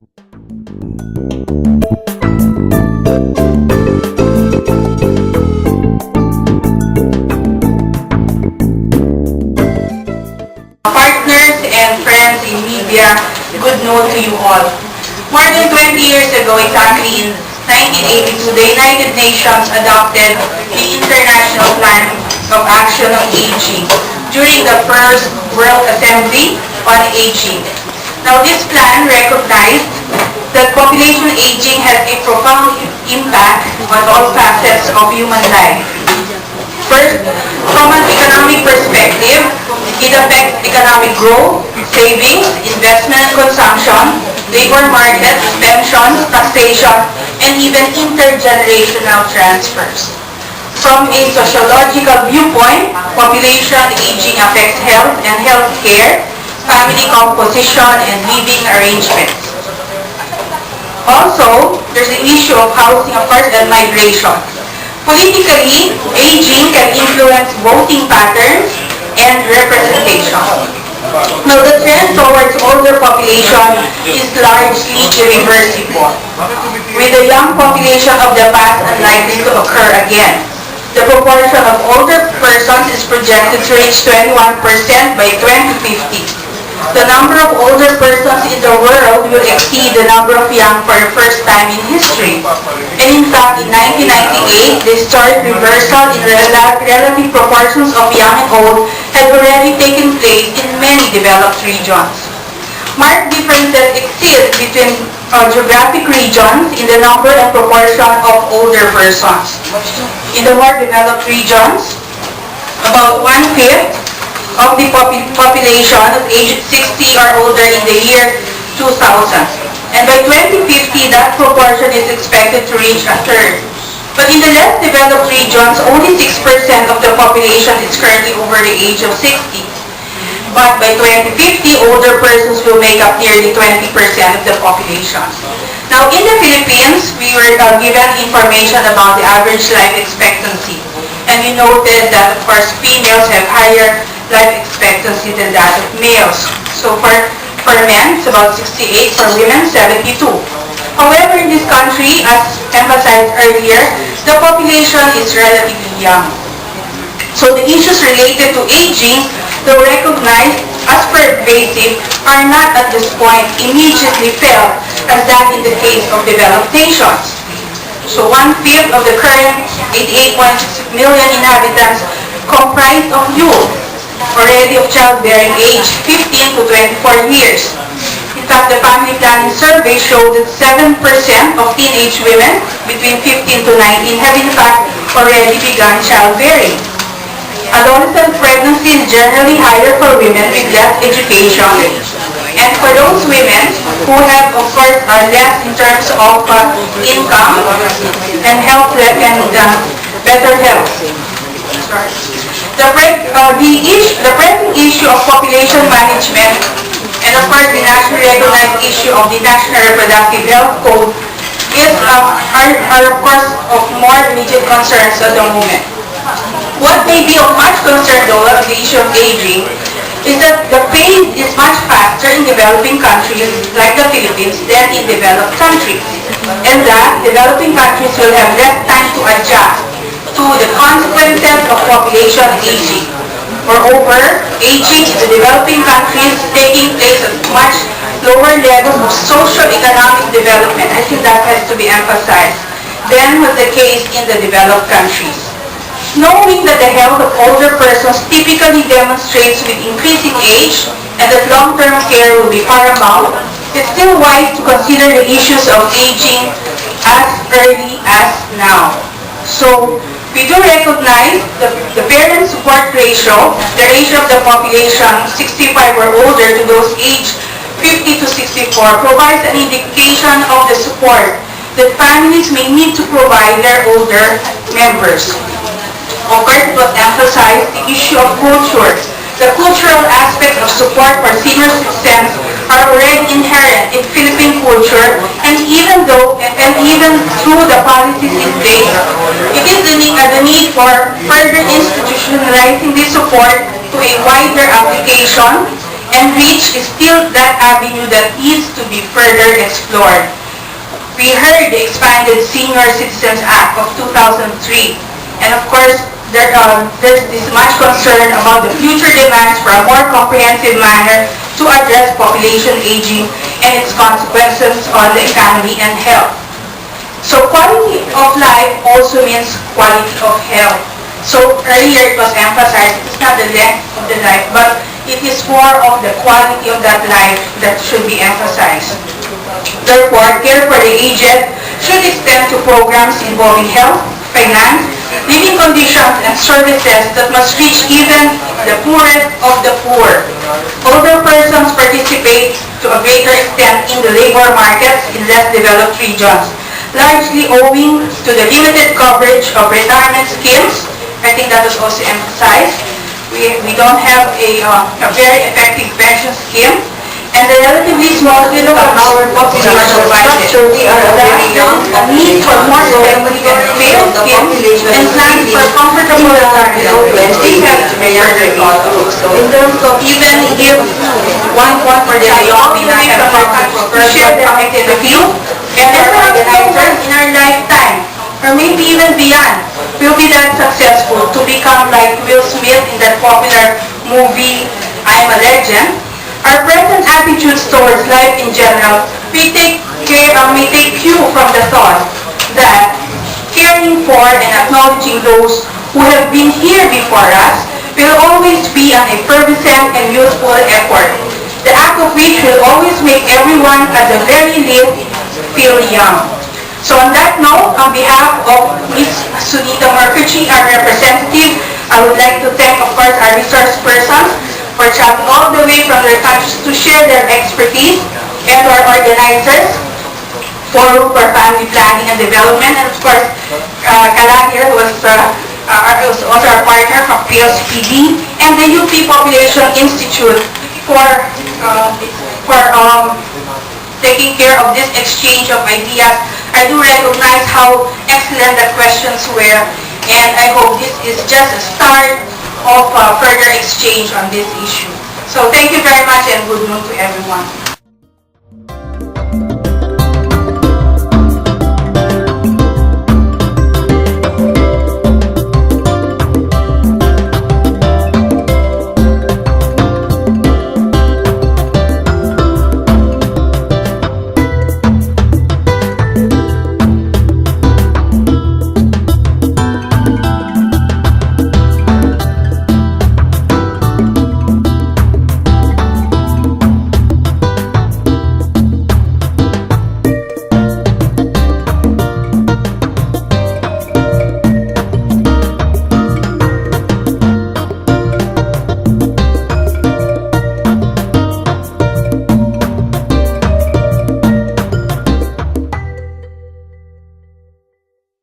Partners and friends in media, good noon to you all. More than 20 years ago, exactly in 1982, the United Nations adopted the International Plan of Action on Aging during the first World Assembly on Aging. Now, this plan recognized that population aging has a profound impact on all facets of human life. First, from an economic perspective, it affects economic growth, savings, investment and consumption, labor markets, pensions, taxation, and even intergenerational transfers. From a sociological viewpoint, population aging affects health and health care, family composition, and living arrangements. Also, there's the issue of housing, of course, and migration. Politically, aging can influence voting patterns and representation. Now, the trend towards older population is largely irreversible, with the young population of the past unlikely to occur again. The proportion of older persons is projected to reach 21% by 2050. The number of older persons in the world will exceed the number of young for the first time in history. And in fact, in 1998, the historic reversal in relative proportions of young and old has already taken place in many developed regions. Marked differences exist between geographic regions in the number and proportion of older persons. In the more developed regions, about 1/5 of the population of age 60 or older in the year 2000. And by 2050, that proportion is expected to reach 1/3. But in the less developed regions, only 6% of the population is currently over the age of 60. But by 2050, older persons will make up nearly 20% of the population. Now, in the Philippines, we were given information about the average life expectancy. And we noted that, of course, females have higher life expectancy than that of males. So for men, it's about 68, for women, 72. However, in this country, as emphasized earlier, the population is relatively young. So the issues related to aging, though recognized as pervasive, are not at this point immediately felt as that in the case of developed nations. So 1/5 of the current 88.6 million inhabitants comprised of youth, already of childbearing age 15 to 24 years. In fact, the family planning survey showed that 7% of teenage women between 15 to 19 have in fact already begun childbearing. Adolescent pregnancy is generally higher for women with less education. And for those women who have, of course, less in terms of income and health and better health. The present issue of population management and, of course, the nationally recognized issue of the National Reproductive Health Code are, of course, of more immediate concerns at the moment. What may be of much concern, though, of the issue of aging is that the pace is much faster in developing countries like the Philippines than in developed countries, and that developing countries will have less time to adjust to the consequences of population aging. Moreover, aging in the developing countries is taking place at much lower levels of socio-economic development. I think that has to be emphasized than was the case in the developed countries. Knowing that the health of older persons typically demonstrates with increasing age and that long-term care will be paramount, it's still wise to consider the issues of aging as early as now. So, we do recognize the parent support ratio, the ratio of the population 65 or older to those aged 50 to 64, provides an indication of the support that families may need to provide their older members. Of course, it was emphasized the issue of culture. The cultural aspects of support for senior citizens are already inherent in Philippine culture, and even through the policies in place, it is the need for further institutionalizing this support to a wider application and reach is still that avenue that needs to be further explored. We heard the expanded Senior Citizens Act of 2003, and of course, there's this much concern about the future demands for a more comprehensive manner to address population aging and its consequences on the economy and health. So quality of life also means quality of health. So earlier it was emphasized, it's not the length of the life, but it is more of the quality of that life that should be emphasized. Therefore, care for the aged should extend to programs involving health, finance, living conditions, and services that must reach even the poorest of the poor. Older persons participate to a greater extent in the labor markets in less developed regions, largely owing to the limited coverage of retirement schemes. I think that was also emphasized. We don't have a very effective pension scheme, and the relatively small of our population structure, we are very young, a need for more stability and fair schemes, and plans for comfortable retirement. They have to be further in terms of even if one for the young, we not have to share their activity, and organizers in our lifetime, or maybe even beyond, will be that successful to become like Will Smith in that popular movie, I'm a Legend. Our present attitudes towards life in general may take cue from the thought that caring for and acknowledging those who have been here before us will always be an effervescent and useful effort, the act of which will always make everyone at the very least feel young. So on that note, on behalf of Ms. Sunita Murphy, our representative, I would like to thank, of course, our resource persons for traveling all the way from their countries to share their expertise, and our organizers, Forum for Family Planning and Development, and of course, Kalahir, who was also our partner from PLCPD, and the UP Population Institute for taking care of this exchange of ideas. I do recognize how excellent the questions were, and I hope this is just a start of further exchange on this issue. So thank you very much, and good noon to everyone.